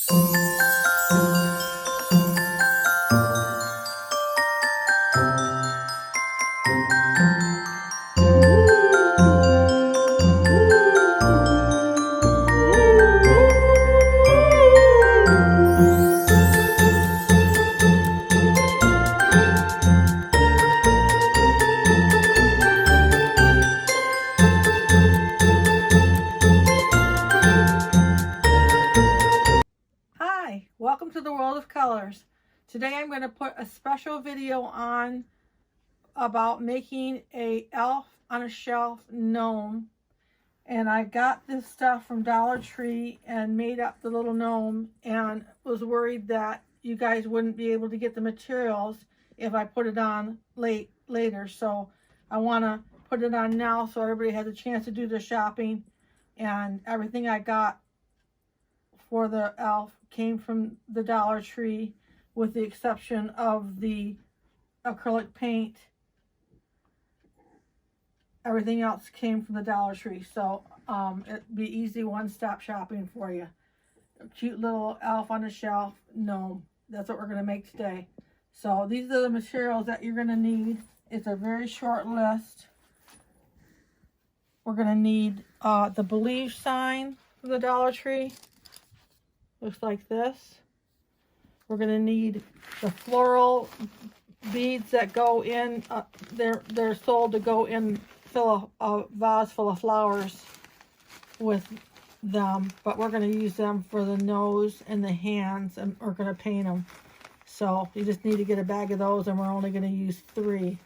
Hi, welcome to the world of colors. Today I'm going to put a special video on about making a elf on a shelf gnome. And I got this stuff from Dollar Tree and made up the little gnome, and was worried that you guys wouldn't be able to get the materials if I put it on later. So I want to put it on now so everybody has a chance to do their shopping. And everything I got for the elf came from the Dollar Tree, with the exception of the acrylic paint. Everything else came from the Dollar Tree, so it'd be easy one-stop shopping for you. A cute little elf on a shelf gnome. That's what we're going to make today. So these are the materials that you're going to need. It's a very short list. We're going to need the believe sign from the Dollar Tree. Looks like this. We're going to need the floral beads that go in. They're sold to go in, fill a vase full of flowers with them, but we're going to use them for the nose and the hands, and we're going to paint them. So you just need to get a bag of those, and we're only going to use 3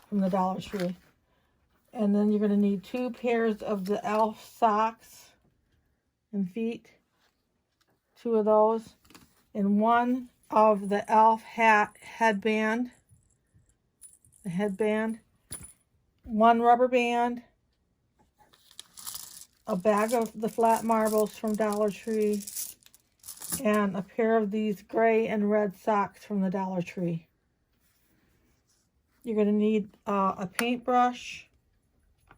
from the Dollar Tree. And then you're going to need 2 pairs of the elf socks and feet. 2 of those, and 1 of the elf headband, the headband, 1 rubber band, a bag of the flat marbles from Dollar Tree, and a pair of these gray and red socks from the Dollar Tree. You're going to need a paintbrush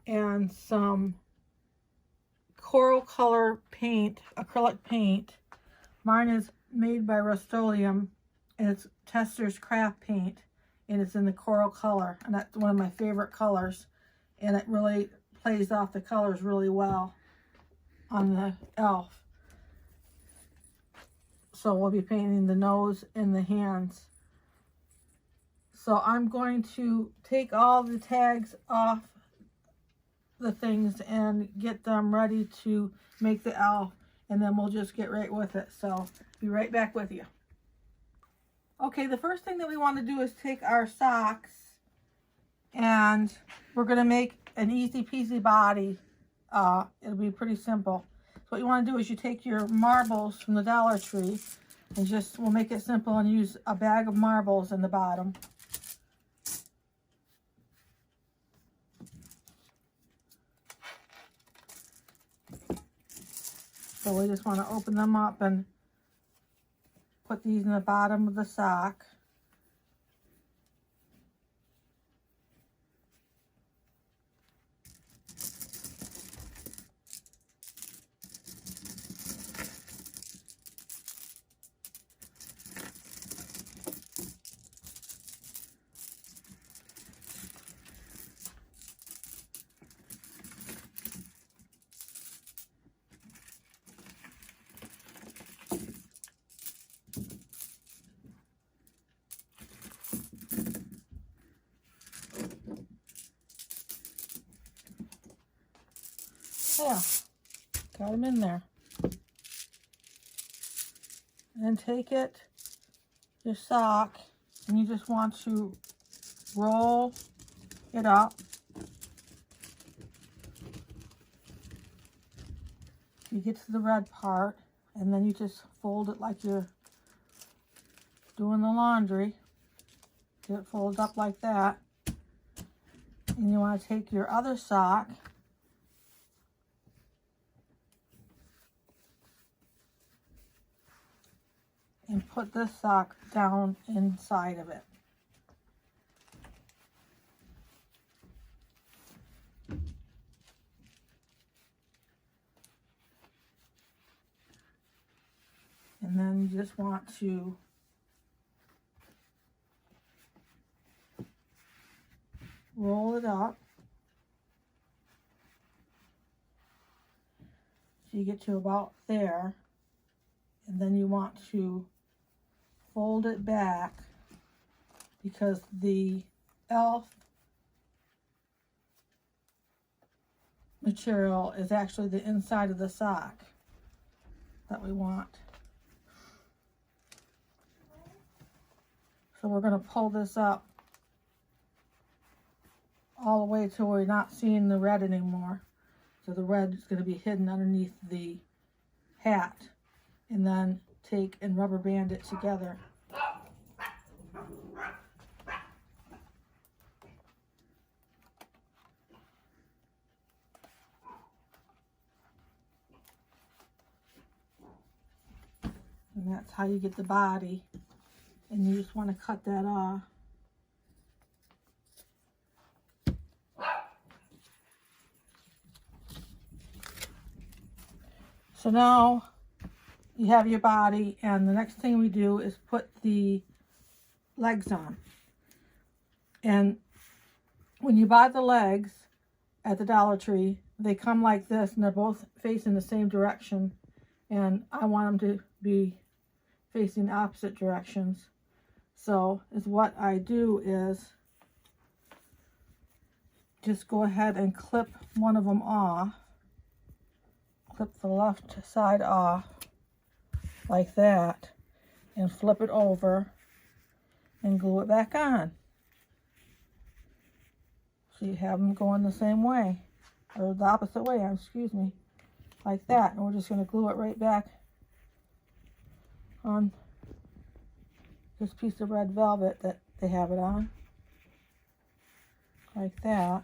and some coral color paint, acrylic paint. Mine is made by Rust-Oleum, and it's Tester's Craft Paint, and it's in the coral color, and that's one of my favorite colors, and it really plays off the colors really well on the elf. So we'll be painting the nose and the hands. So I'm going to take all the tags off the things and get them ready to make the elf, and then we'll just get right with it. So be right back with you. Okay, the first thing that we want to do is take our socks, and we're going to make an easy peasy body. It'll be pretty simple. So what you want to do is you take your marbles from the Dollar Tree, and we'll make it simple and use a bag of marbles in the bottom. So we just want to open them up and put these in the bottom of the sock. Yeah, got them in there. And then take your sock, and you just want to roll it up. You get to the red part, and then you just fold it like you're doing the laundry. Get it folded up like that. And you want to take your other sock and put this sock down inside of it. And then you just want to roll it up. So you get to about there. And then you want to fold it back because the elf material is actually the inside of the sock that we want. So we're going to pull this up all the way till we're not seeing the red anymore. So the red is going to be hidden underneath the hat. And then take and rubber band it together. And that's how you get the body. And you just want to cut that off. So now you have your body, and the next thing we do is put the legs on. And when you buy the legs at the Dollar Tree, they come like this, and they're both facing the same direction. And I want them to be facing opposite directions. So what I do is just go ahead and clip one of them off. Clip the left side off like that, and flip it over and glue it back on. So you have them going the same way, or the opposite way, excuse me, like that. And we're just going to glue it right back on this piece of red velvet that they have it on, like that.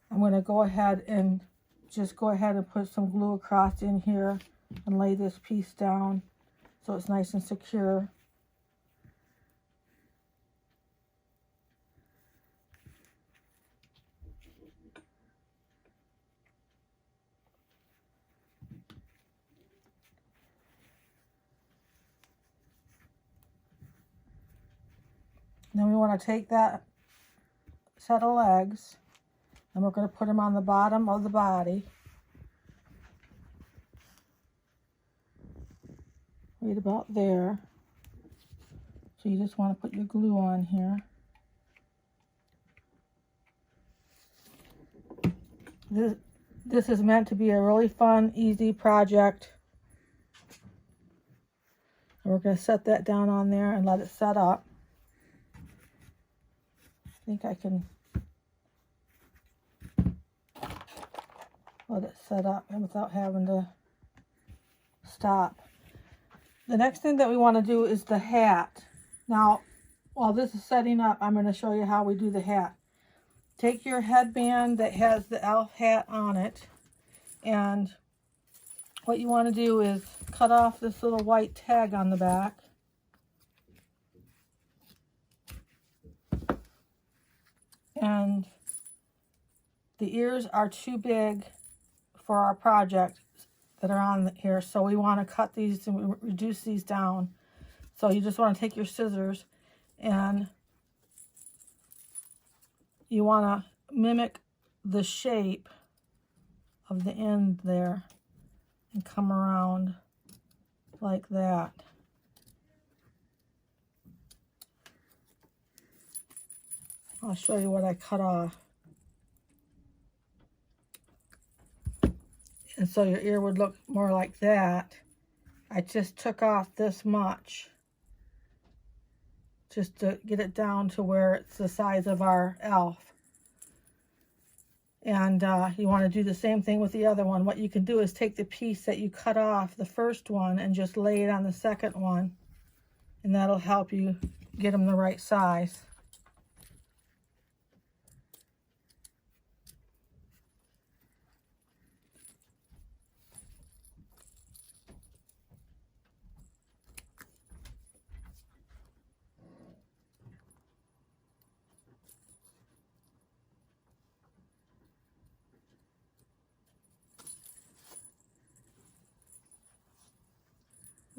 I'm going to go ahead and put some glue across in here and lay this piece down so it's nice and secure. Then we want to take that set of legs, and we're going to put them on the bottom of the body. Right about there. So you just want to put your glue on here. This is meant to be a really fun, easy project. And we're going to set that down on there and let it set up. I think I can let it set up without having to stop. The next thing that we want to do is the hat. Now, while this is setting up, I'm going to show you how we do the hat. Take your headband that has the elf hat on it, and what you want to do is cut off this little white tag on the back. And the ears are too big for our project that are on here, so we want to cut these and reduce these down. So you just want to take your scissors and you want to mimic the shape of the end there and come around like that. I'll show you what I cut off. And so your ear would look more like that. I just took off this much just to get it down to where it's the size of our elf. And you want to do the same thing with the other one. What you can do is take the piece that you cut off the first one and just lay it on the second one. And that'll help you get them the right size.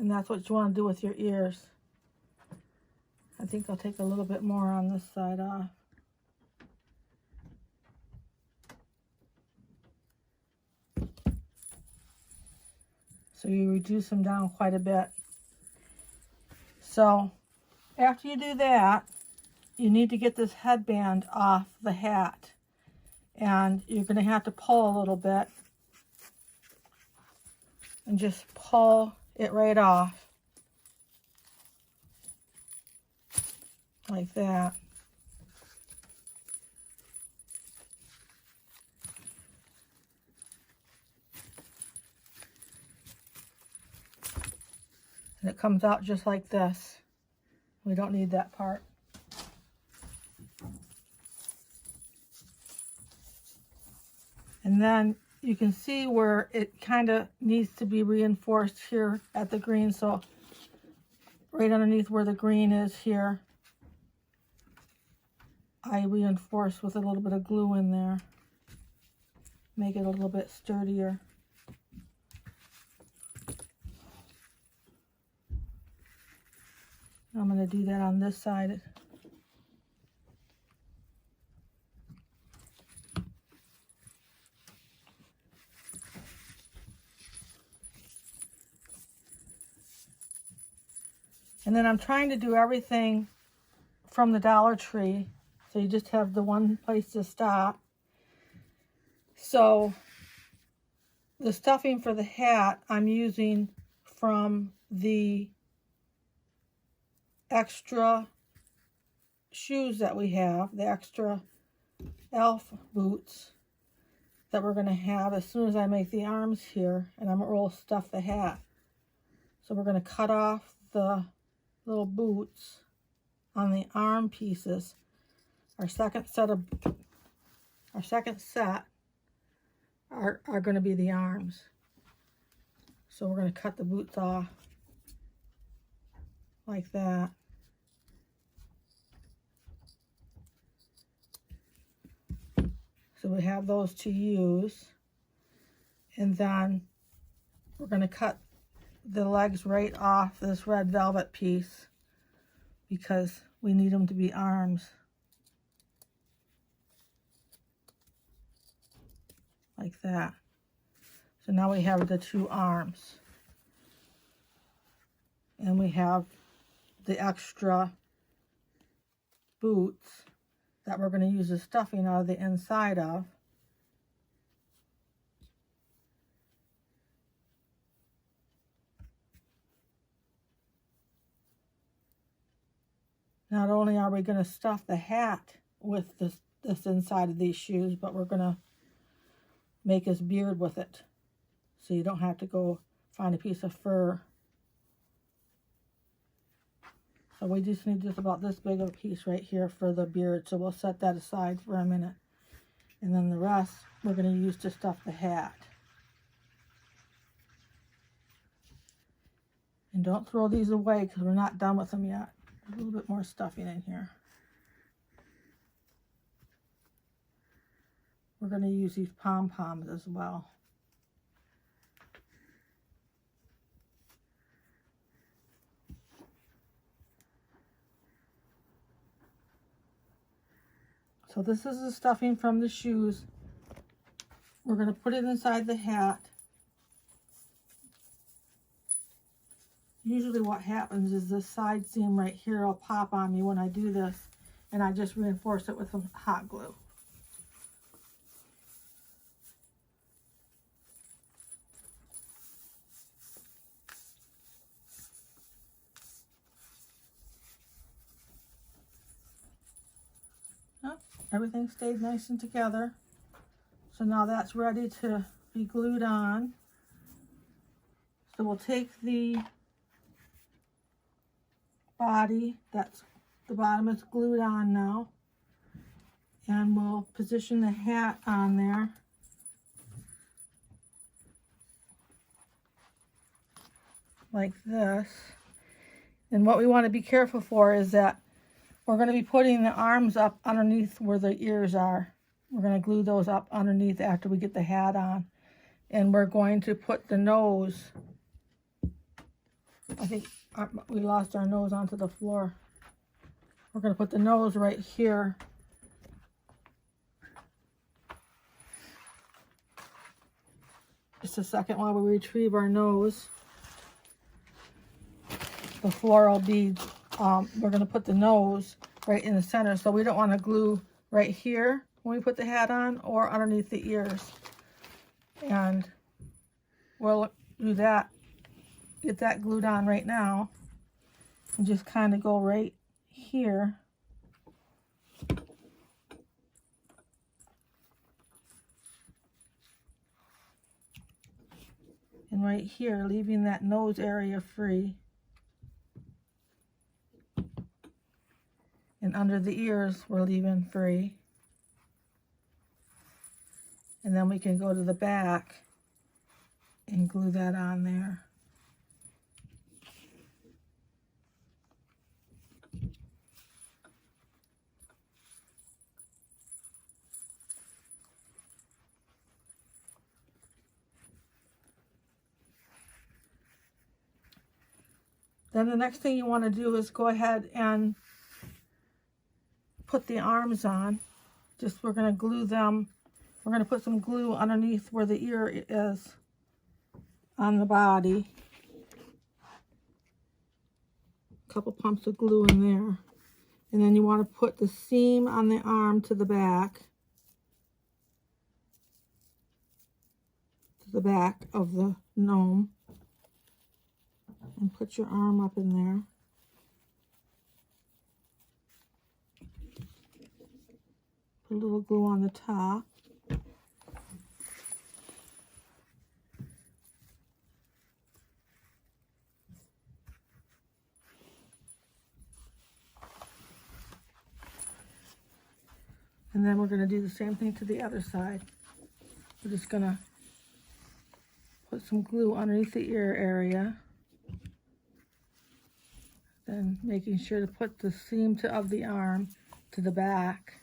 And that's what you want to do with your ears. I think I'll take a little bit more on this side off. So you reduce them down quite a bit. So after you do that, you need to get this headband off the hat. And you're going to have to pull a little bit. And just pull it right off. Like that. And it comes out just like this. We don't need that part. And then you can see where it kind of needs to be reinforced here at the green. So right underneath where the green is here, I reinforce with a little bit of glue in there. Make it a little bit sturdier. I'm going to do that on this side. And then I'm trying to do everything from the Dollar Tree, so you just have the one place to stop. So the stuffing for the hat I'm using from the extra shoes that we have, the extra elf boots that we're going to have as soon as I make the arms here, and I'm going to stuff the hat. So we're going to cut off the little boots on the arm pieces. Our second set are going to be the arms. So we're going to cut the boots off like that. So we have those to use. And then we're going to cut the legs right off this red velvet piece because we need them to be arms. Like that. So now we have the two arms. And we have the extra boots that we're going to use the stuffing out of the inside of. Not only are we going to stuff the hat with this inside of these shoes, but we're going to make his beard with it. So you don't have to go find a piece of fur. So we just need just about this big of a piece right here for the beard. So we'll set that aside for a minute. And then the rest we're going to use to stuff the hat. And don't throw these away because we're not done with them yet. A little bit more stuffing in here. We're going to use these pom-poms as well. So this is the stuffing from the shoes. We're going to put it inside the hat. Usually what happens is this side seam right here will pop on me when I do this, and I just reinforce it with some hot glue. Everything stayed nice and together. So now that's ready to be glued on. So we'll take the body, that's the bottom is glued on now, and we'll position the hat on there. Like this. And what we want to be careful for is that we're going to be putting the arms up underneath where the ears are. We're going to glue those up underneath after we get the hat on. And we're going to put the nose I think we lost our nose onto the floor. We're going to put the nose right here. Just a second while we retrieve our nose. The floral beads, we're going to put the nose right in the center, so we don't want to glue right here when we put the hat on or underneath the ears. And we'll do that, get that glued on right now, and just kind of go right here. And right here, leaving that nose area free. And under the ears, we're leaving free. And then we can go to the back and glue that on there. Then the next thing you want to do is go ahead and put the arms on. Just we're going to glue them. We're going to put some glue underneath where the ear is on the body. A couple pumps of glue in there. And then you want to put the seam on the arm to the back. To the back of the gnome. And put your arm up in there. Put a little glue on the top. And then we're going to do the same thing to the other side. We're just going to put some glue underneath the ear area. Then making sure to put the seam of the arm to the back,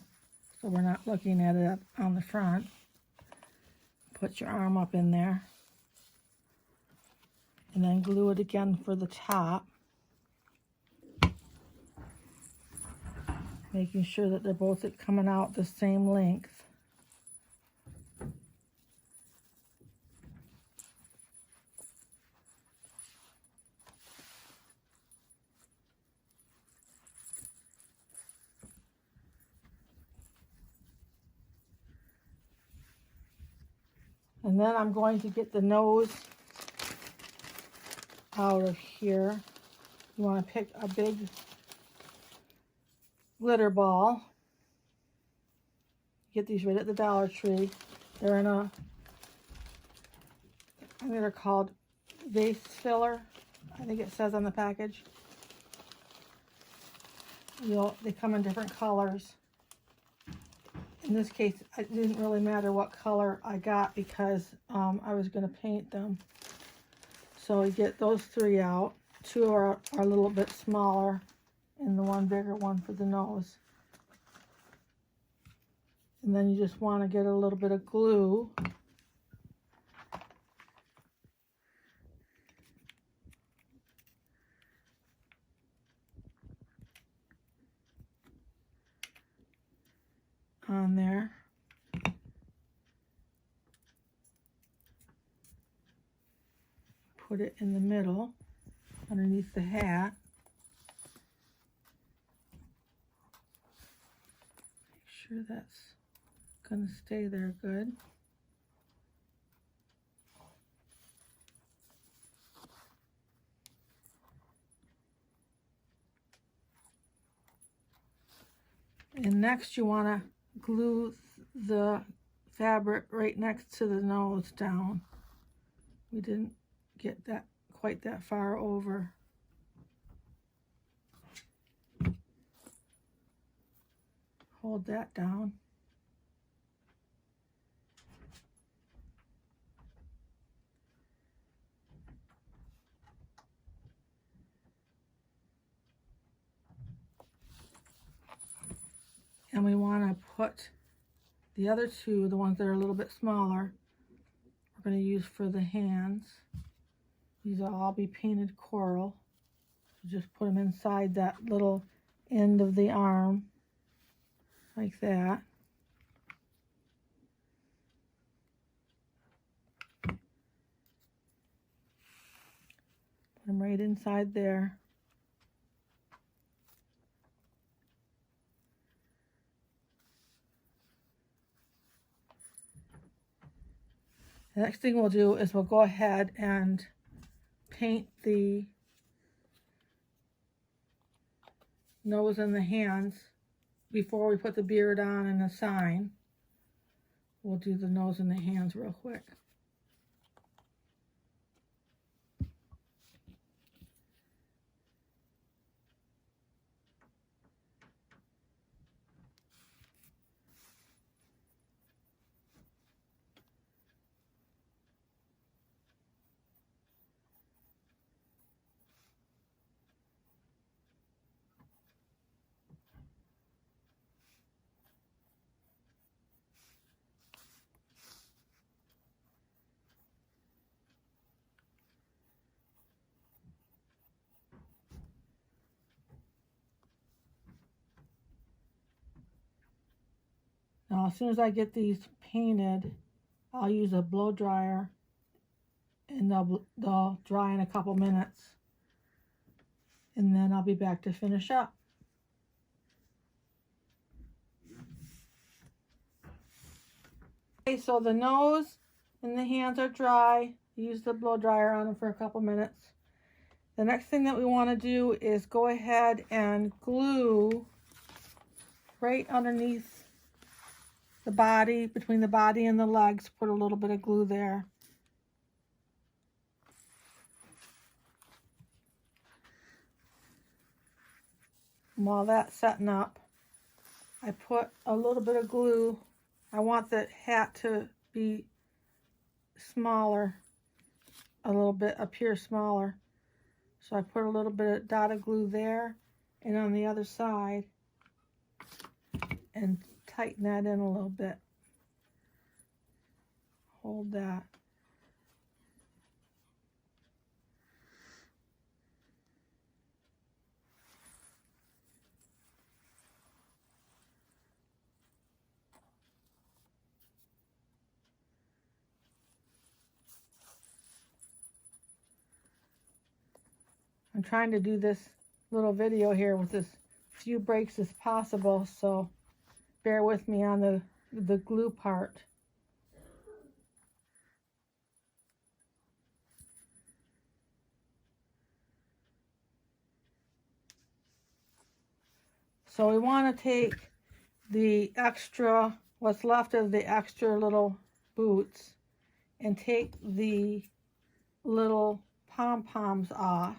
so we're not looking at it on the front. Put your arm up in there. And then glue it again for the top. Making sure that they're both coming out the same length. And then I'm going to get the nose out of here. You want to pick a big glitter ball. Get these right at the Dollar Tree. They're in a, I think they're called vase filler. I think it says on the package. They come in different colors. In this case, it didn't really matter what color I got because I was going to paint them. So we get those three out. Two are a little bit smaller and the one bigger one for the nose. And then you just want to get a little bit of glue. On there. Put it in the middle underneath the hat. Make sure that's going to stay there good. And next you want to glue the fabric right next to the nose down. We didn't get that quite that far over. Hold that down. And we want to put the other two, the ones that are a little bit smaller, we're going to use for the hands. These will all be painted coral. So just put them inside that little end of the arm, like that. Put them right inside there. The next thing we'll do is we'll go ahead and paint the nose and the hands before we put the beard on and the sign. We'll do the nose and the hands real quick. Now, as soon as I get these painted, I'll use a blow dryer and they'll dry in a couple minutes. And then I'll be back to finish up. Okay, so the nose and the hands are dry. Use the blow dryer on them for a couple minutes. The next thing that we want to do is go ahead and glue right underneath the body, between the body and the legs. Put a little bit of glue there. And while that's setting up, I put a little bit of glue. I want the hat to be smaller, a little bit appear smaller. So I put a little bit of dot of glue there and on the other side and tighten that in a little bit. Hold that. I'm trying to do this little video here with as few breaks as possible, so bear with me on the glue part. So we want to take the extra, what's left of the extra little boots, and take the little pom-poms off.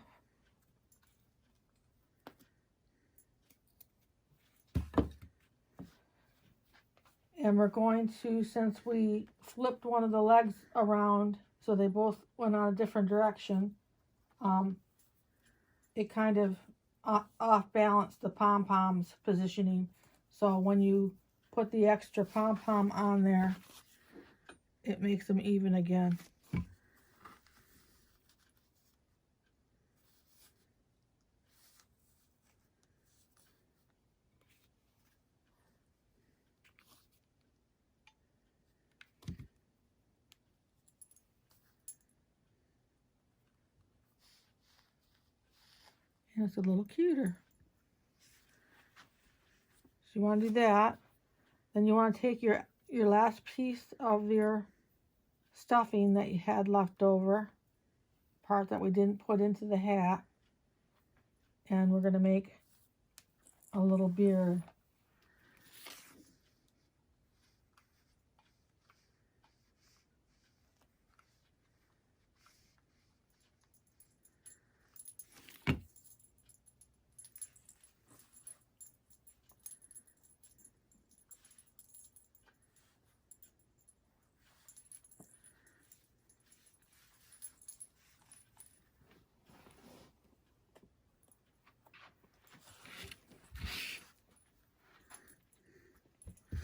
And we're going to, since we flipped one of the legs around so they both went on a different direction, it kind of off-balanced the pom-poms positioning. So when you put the extra pom-pom on there, it makes them even again. And it's a little cuter. So you want to do that. Then you want to take your last piece of your stuffing that you had left over, part that we didn't put into the hat, and we're going to make a little beard.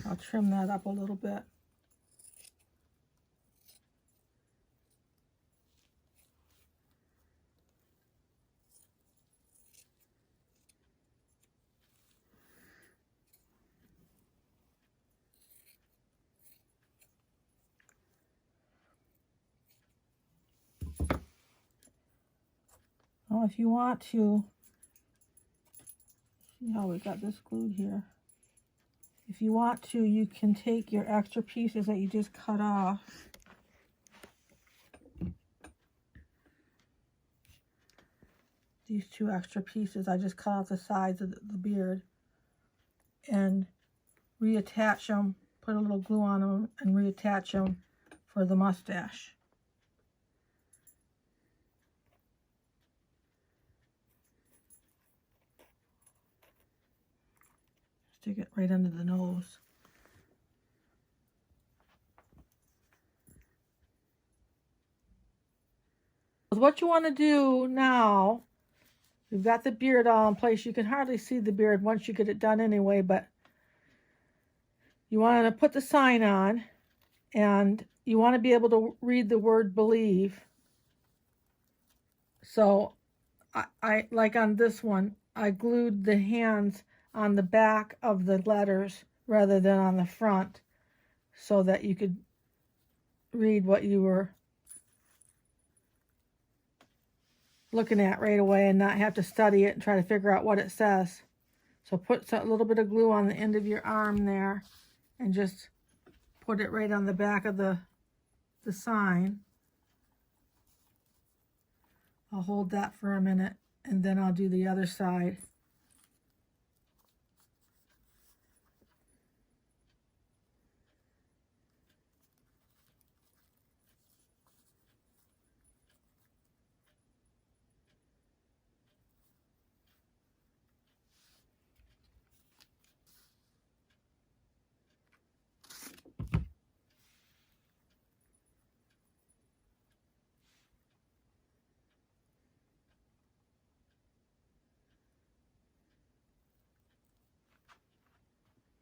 I'll trim that up a little bit. Well, if you want to, see how we got this glued here. If you want to, you can take your extra pieces that you just cut off. These two extra pieces, I just cut off the sides of the beard and reattach them, put a little glue on them and reattach them for the mustache. Stick it right under the nose. What you want to do now, you've got the beard all in place. You can hardly see the beard once you get it done anyway, but you want to put the sign on and you want to be able to read the word believe. So I like on this one, I glued the hands on the back of the letters rather than on the front so that you could read what you were looking at right away and not have to study it and try to figure out what it says. So put a little bit of glue on the end of your arm there and just put it right on the back of the sign. I'll hold that for a minute and then I'll do the other side.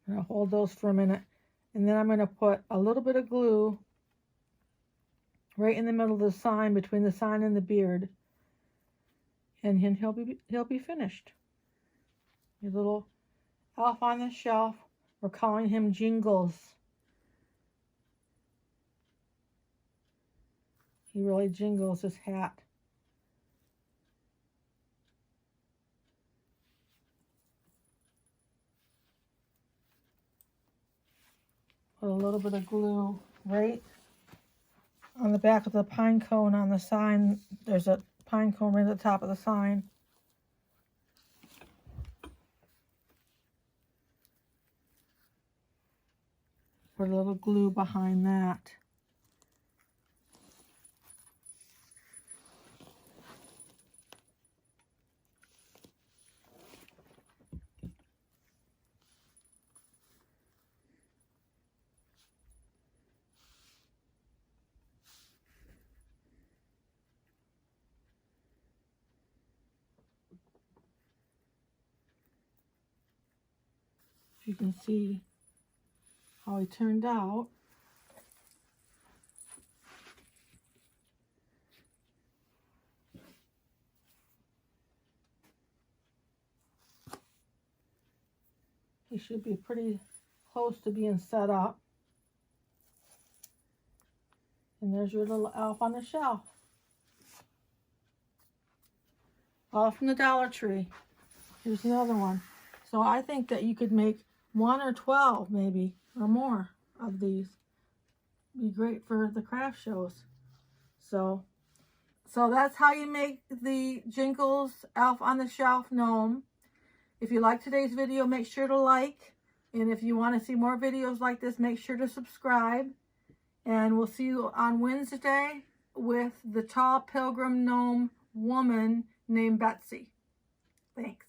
I'm going to hold those for a minute and then I'm going to put a little bit of glue right in the middle of the sign, between the sign and the beard, and he'll be finished. Your little elf on the shelf. We're calling him Jingles. He really jingles his hat. Put a little bit of glue right on the back of the pine cone on the sign. There's a pine cone right at the top of the sign. Put a little glue behind that. You can see how he turned out. He should be pretty close to being set up. And there's your little elf on the shelf. All from the Dollar Tree. Here's the other one. So I think that you could make 1 or 12 maybe, or more of these. Be great for the craft shows. So that's how you make the Jingles Elf on the Shelf gnome. If you like today's video, make sure to like. And if you want to see more videos like this, make sure to subscribe. And we'll see you on Wednesday with the tall pilgrim gnome woman named Betsy. Thanks.